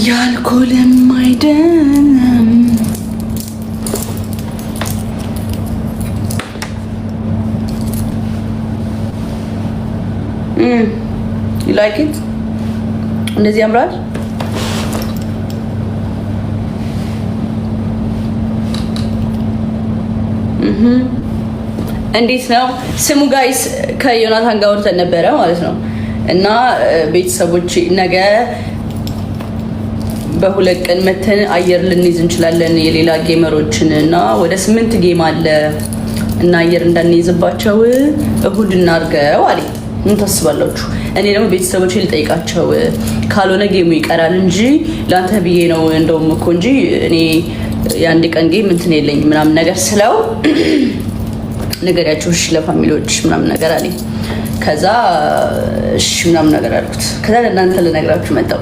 ያልኮልም አይደለም you like it እንደዚህ ያምራል እንዴት ነው ስሙ ጋይስ ከዮናታን ጋር ወርተን ነበረ ማለት ነው እና ቤተሰቦች ነገ በሁለት ቀን መተን አየር ልንይዝ እንችላለን የሌላ ጌመሮችን እና ወደ 8 ጌም አለ እና አየር እንዳንይዝባቸው እሁድ እናርገው አለ ምን ታስባላችሁ እኔ ደግሞ ቤተሰቦች ልጠይቃቸው ካልሆነ ጌሙ ይቀራል እንጂ ላንተ ብዬ ነው እንደውም እኮ እንጂ እኔ የአንድ ቀን ጌም እንትን የለኝ ምናምን ነገር ስለው ነገራቸው እሺ ለፋሚሊዎች ምናምን ነገር አለኝ ከዛ እሺ ምናምን ነገር አልኩት ከዛ ለእናንተ ልነግራችሁ መጣሁ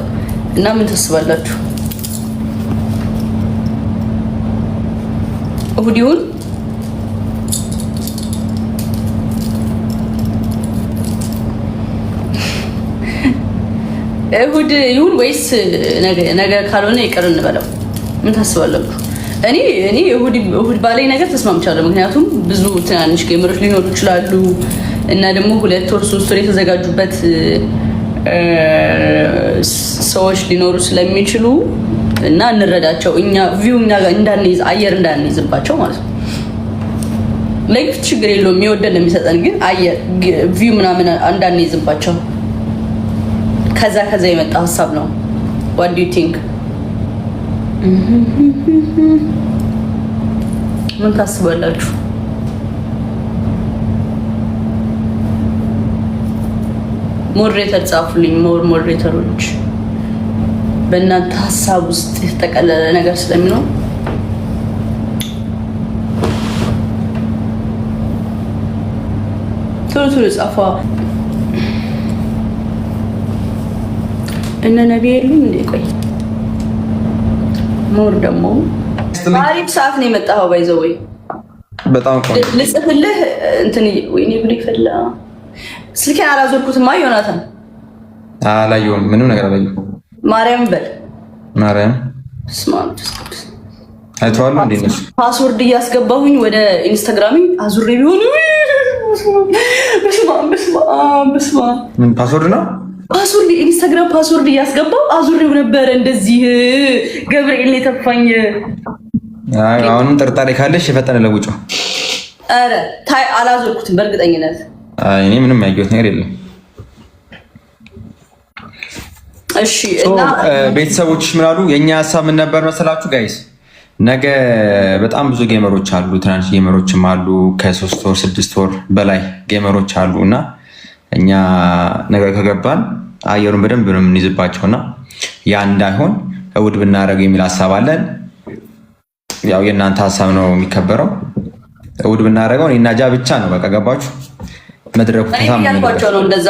እና ምን ታስባላችሁ እሁድ ይሁን እሁድ ይሁን ወይስ ነገ ካልሆነ ይቀር እንበለው ምን ታስባላችሁ እኔ እሁድ ባለኝ ነገር ተስማምቻለሁ ምክንያቱም ብዙ ትናንሽ ጌመሮች ሊኖሩ ይችላሉ እና ደግሞ 2 ወር 3 ወር የተዘጋጁበት ሰዎች ሊኖሩ ስለሚችሉ እና እንረዳቸው እኛ ቪው እንዳንይዝ አየር እንዳንይዝባቸው ማለት ነው ላይክ ችግር የለውም የሚወደን የሚሰጠን ግን አየር ቪው ምናምን እንዳንይዝባቸው ከዛ የመጣ ሀሳብ ነው what do you think ምን ታስባላችሁ ሞዴሬተር ጻፉልኝ ሞዴሬተሮች በእናንተ ሀሳብ ውስጥ የተጠቀለለ ነገር ስለሚኖር ቶሎ ጻፉ እነ ነብይ የሉም እንዴ ቆይ ሞር ደግሞ አሪፍ ሰዓት ነው የመጣው ባይዘው ወይ በጣም ቆንጆ ልጽፍልህ እንትን ወይኔ ብሪ ፈላ ስልኬን አላዞርኩትማ ዮናታን አላየሁም ምንም ነገር አላየሁም ማርያም በል ማርያም ስማርት አይተዋለሁ እንዴ ነሽ ፓስወርድ እያስገባሁኝ ወደ ኢንስታግራም አዙሬ ቢሆን በስማ ምን ፓስወርድ ነው ፓስወርድ ኢንስታግራም ፓስወርድ እያስገባው አዙሬው ነበር እንደዚህ ገብርኤል የተፋኝ አሁንም ጥርጣሬ ካለሽ የፈጠነ ለውጮ አረ ታይ አላዞርኩትም በእርግጠኝነት እኔ ምንም ያየሁት ነገር የለም እሺ እና ቤተሰቦች ምን አሉ የኛ ሐሳብ ምን ነበር መሰላችሁ ጋይስ ነገ በጣም ብዙ ጌመሮች አሉ ትናንሽ ጌመሮችም አሉ ከ3 ወር 6 ወር በላይ ጌመሮች አሉና እኛ ነገር ከገባን አየሩን በደንብ ነው የምንይዝባቸውና ያ እንዳይሆን እሁድ ብናረግ የሚል ሐሳብ አለን ያው የእናንተ ሐሳብ ነው የሚከበረው እሁድ ብናረገው እኔና ጃ ብቻ ነው በቃ ገባችሁ መድረኩ ተሳምነው ነው እንደዛ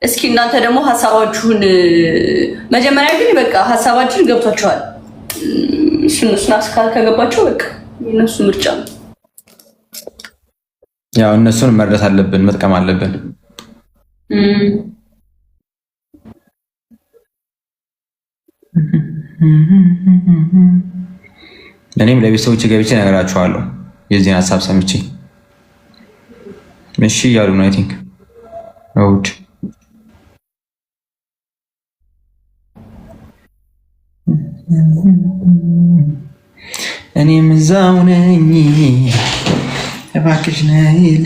እስኪ እናንተ ደግሞ ሐሳባችሁን መጀመሪያ ግን በቃ ሐሳባችሁን ገብቷችኋል እሱን አስካል ከገባችሁ በቃ የነሱ ምርጫ ነው ያው እነሱን መርዳት አለብን መጥቀም አለብን እኔም ለቤተሰቦቼ ገብቼ እነግራቸዋለሁ የዚህን ሐሳብ ሰምቼ እሺ እያሉ ነው አይ ቲንክ እሑድ እኔም እዛው ነኝ እባክሽ ነይል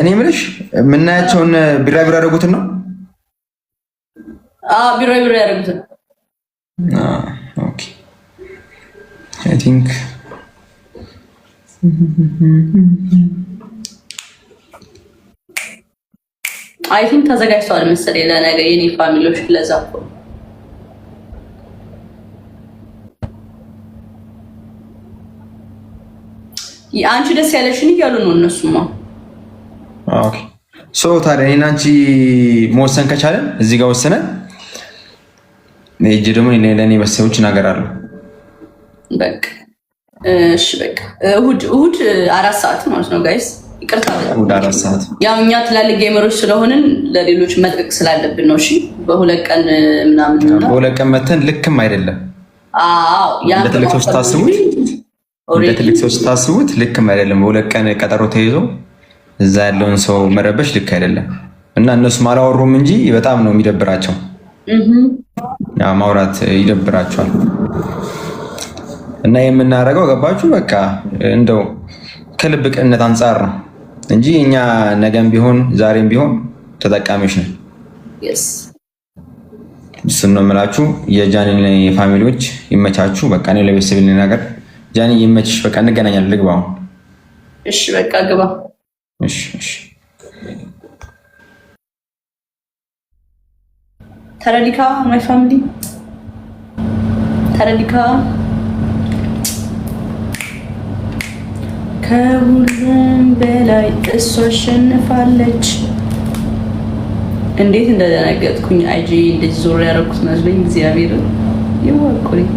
እኔ የምልሽ የምናያቸውን ቢራቢሮ ያደረጉትን ነው ቢራቢሮ ያደረጉትን ኦኬ አይ ቲንክ ተዘጋጅተዋል መሰለኝ ለነገ የኔ ፋሚሊዎች ለዛ እኮ አንቺ ደስ ያለሽን እያሉ ነው እነሱማ ኦኬ ሶ ታዲያ እኔና አንቺ መወሰን ከቻለን እዚህ ጋር ወሰነን እጄ ደግሞ ለኔ በሰዎች እናገራለሁ በቃ እሺ በቃ እሁድ 4 ሰዓት ማለት ነው ጋይስ ይቅርታ ወደ 4 ሰዓት ያው እኛ ትላልቅ ጌመሮች ስለሆንን ለሌሎች መጥቅቅ ስላለብን ነው። እሺ በ2 ቀን ምናምን ነው። በ2 ቀን መተን ልክም አይደለም። አዎ ያ ለትልቅ ሰው ስታስቡት ልክም አይደለም። በ2 ቀን ቀጠሮ ተይዞ እዛ ያለውን ሰው መረበሽ ልክ አይደለም። እና እነሱም አላወሩም እንጂ በጣም ነው የሚደብራቸው። ያ ማውራት ይደብራቸዋል። እና የምናደርገው ገባችሁ በቃ እንደው ከልብ ቅንነት አንጻር ነው እንጂ እኛ ነገም ቢሆን ዛሬም ቢሆን ተጠቃሚዎች ነን። እሱን ነው የምላችሁ። የጃኒ ፋሚሊዎች ይመቻችሁ። በቃ እኔ ለቤተሰብ ልናገር። ጃኒ ይመችሽ። በቃ እንገናኛለን። ልግባ አሁን። እሺ በቃ ግባ። እሺ እሺ። ተረዲካ ማይ ፋሚሊ ተረዲካ ከሁሉም በላይ እሷ አሸንፋለች። እንዴት እንደደነገጥኩኝ አይጂ እንደዚህ ዞር ያደረኩት መስሎኝ እግዚአብሔር ይወቁልኝ።